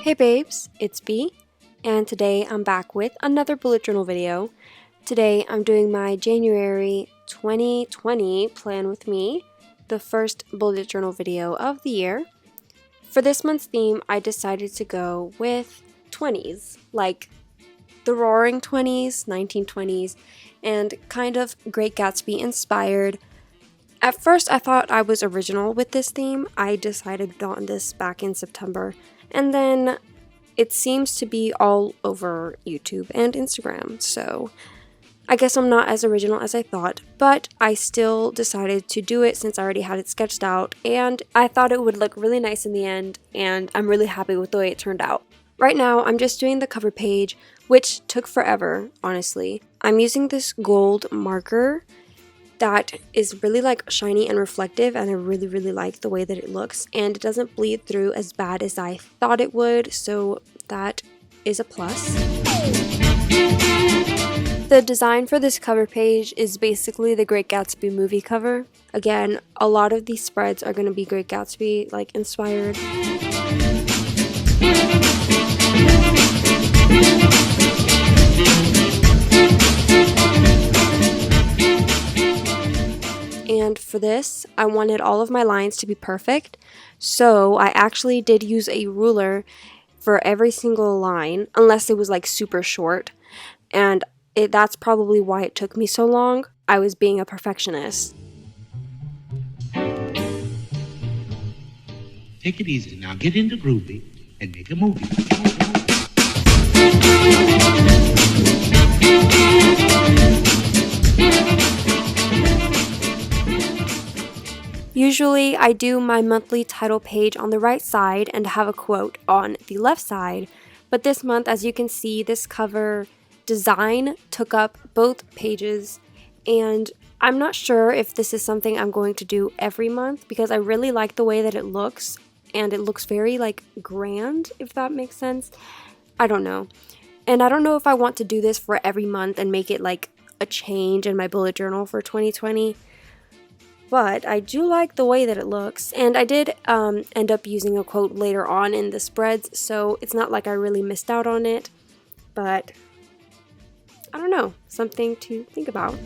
Hey babes, it's B, and today I'm back with another bullet journal video. Today I'm doing my January 2020 plan with me, the first bullet journal video of the year. For this month's theme, I decided to go with 20s, like the roaring 20s, 1920s, and kind of Great Gatsby inspired. At first I thought I was original with this theme. I decided on this back in September. And then it seems to be all over YouTube and Instagram, so I guess I'm not as original as I thought, but I still decided to do it since I already had it sketched out, and I thought it would look really nice in the end, and I'm really happy with the way it turned out. Right now, I'm just doing the cover page, which took forever, honestly. I'm using this gold marker that is really like shiny and reflective, and I really like the way that it looks, and it doesn't bleed through as bad as I thought it would, so that is a plus. The design for this cover page is basically the Great Gatsby movie cover. Again, a lot of these spreads are going to be Great Gatsby like inspired. And for this, I wanted all of my lines to be perfect, so I actually did use a ruler for every single line, unless it was like super short, and that's probably why it took me so long. I was being a perfectionist. Take it easy now, get into groovy and make a movie. Usually I do my monthly title page on the right side and have a quote on the left side, but this month, as you can see, this cover design took up both pages, and I'm not sure if this is something I'm going to do every month because I really like the way that it looks, and it looks very like grand, if that makes sense. I don't know. And I don't know if I want to do this for every month and make it like a change in my bullet journal for 2020. But I do like the way that it looks, and I did end up using a quote later on in the spreads, so it's not like I really missed out on it, but I don't know, something to think about.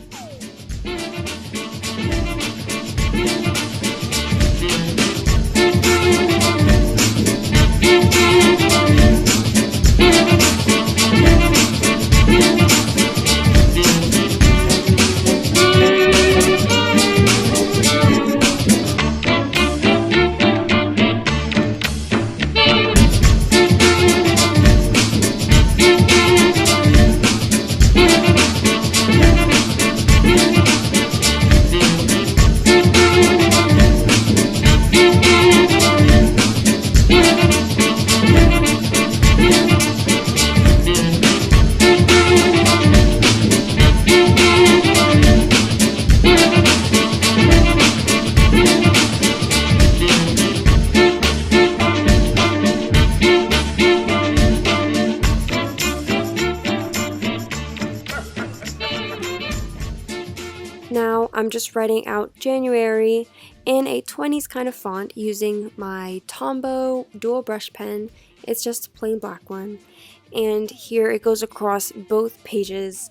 Now I'm just writing out January in a 20s kind of font using my Tombow dual brush pen. It's just a plain black one. And here it goes across both pages,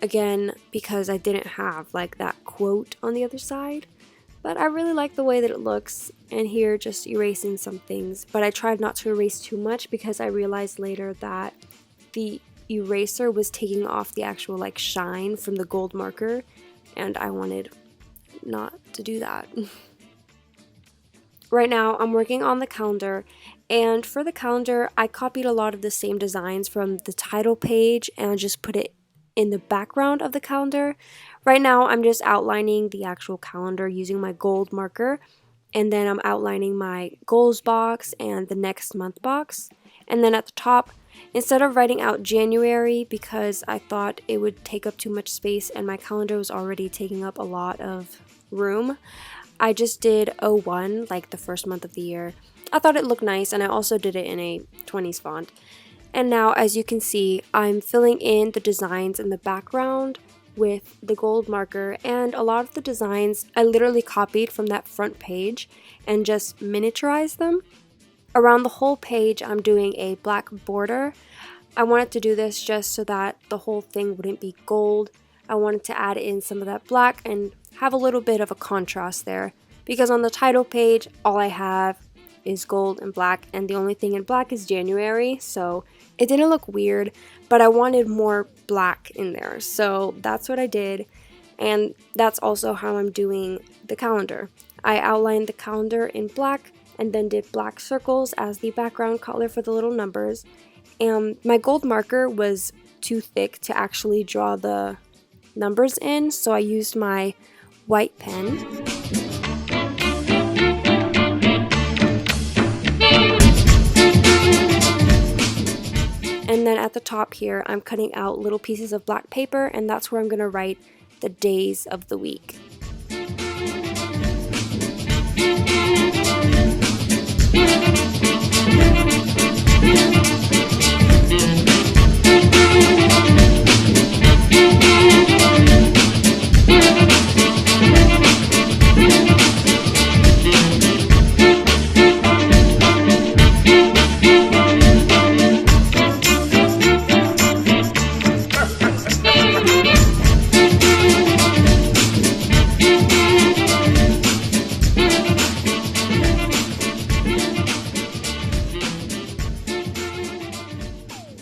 again, because I didn't have like that quote on the other side. But I really like the way that it looks, and here just erasing some things. But I tried not to erase too much because I realized later that the eraser was taking off the actual like shine from the gold marker, and I wanted not to do that. Right now I'm working on the calendar, and for the calendar I copied a lot of the same designs from the title page and just put it in the background of the calendar. Right now I'm just outlining the actual calendar using my gold marker, and then I'm outlining my goals box and the next month box. And then at the top, instead of writing out January because I thought it would take up too much space and my calendar was already taking up a lot of room, I just did 01, like the first month of the year. I thought it looked nice, and I also did it in a 20s font. And now, as you can see, I'm filling in the designs in the background with the gold marker, and a lot of the designs I literally copied from that front page and just miniaturized them. Around the whole page, I'm doing a black border. I wanted to do this just so that the whole thing wouldn't be gold. I wanted to add in some of that black and have a little bit of a contrast there, because on the title page, all I have is gold and black, and the only thing in black is January, so it didn't look weird, but I wanted more black in there, so that's what I did. And that's also how I'm doing the calendar. I outlined the calendar in black and then did black circles as the background color for the little numbers. And my gold marker was too thick to actually draw the numbers in, so I used my white pen. And then at the top here, I'm cutting out little pieces of black paper, and that's where I'm going to write the days of the week.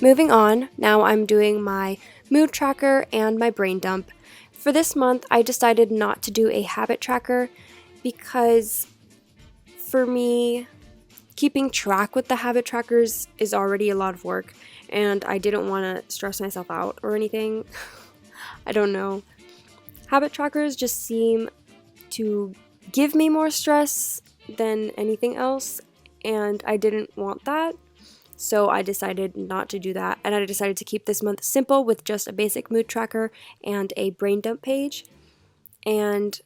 Moving on, now I'm doing my mood tracker and my brain dump. For this month, I decided not to do a habit tracker because for me, keeping track with the habit trackers is already a lot of work, and I didn't want to stress myself out or anything. I don't know. Habit trackers just seem to give me more stress than anything else, and I didn't want that. So I decided not to do that, and I decided to keep this month simple with just a basic mood tracker and a brain dump page, and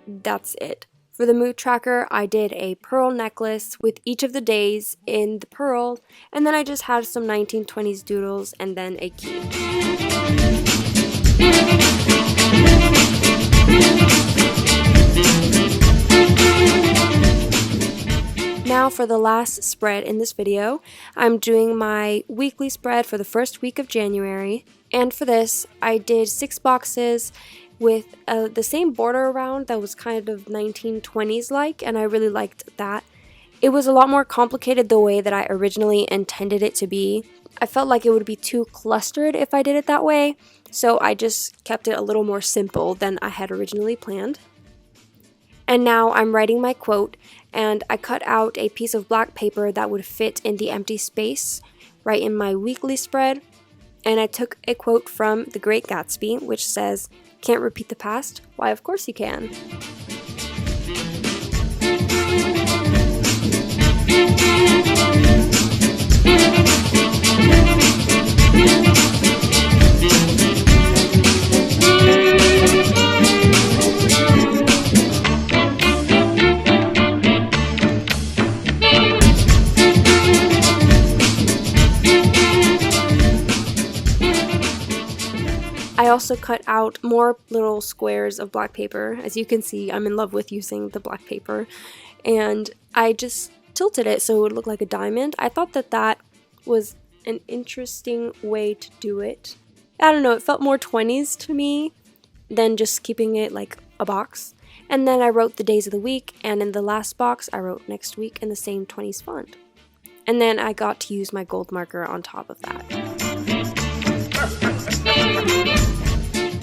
that's it. For the mood tracker, I did a pearl necklace with each of the days in the pearl, and then I just had some 1920s doodles and then a key. Now for the last spread in this video, I'm doing my weekly spread for the first week of January, and for this I did 6 boxes with the same border around that was kind of 1920s like, and I really liked that. It was a lot more complicated the way that I originally intended it to be. I felt like it would be too clustered if I did it that way, so I just kept it a little more simple than I had originally planned. And now I'm writing my quote, and I cut out a piece of black paper that would fit in the empty space right in my weekly spread, and I took a quote from The Great Gatsby, which says, "Can't repeat the past? Why, of course you can." I also cut out more little squares of black paper. As you can see, I'm in love with using the black paper, and I just tilted it so it would look like a diamond. I thought that that was an interesting way to do it. I don't know, it felt more 20s to me than just keeping it like a box. And then I wrote the days of the week, and in the last box I wrote next week in the same 20s font. And then I got to use my gold marker on top of that.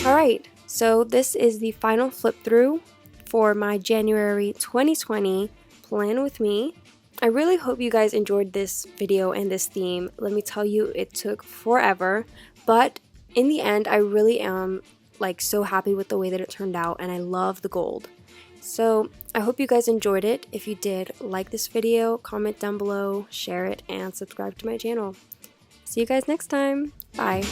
Alright, so this is the final flip through for my January 2020 plan with me. I really hope you guys enjoyed this video and this theme. Let me tell you, it took forever, but in the end I really am like so happy with the way that it turned out, and I love the gold. So I hope you guys enjoyed it. If you did, like this video, comment down below, share it, and subscribe to my channel. See you guys next time. Bye.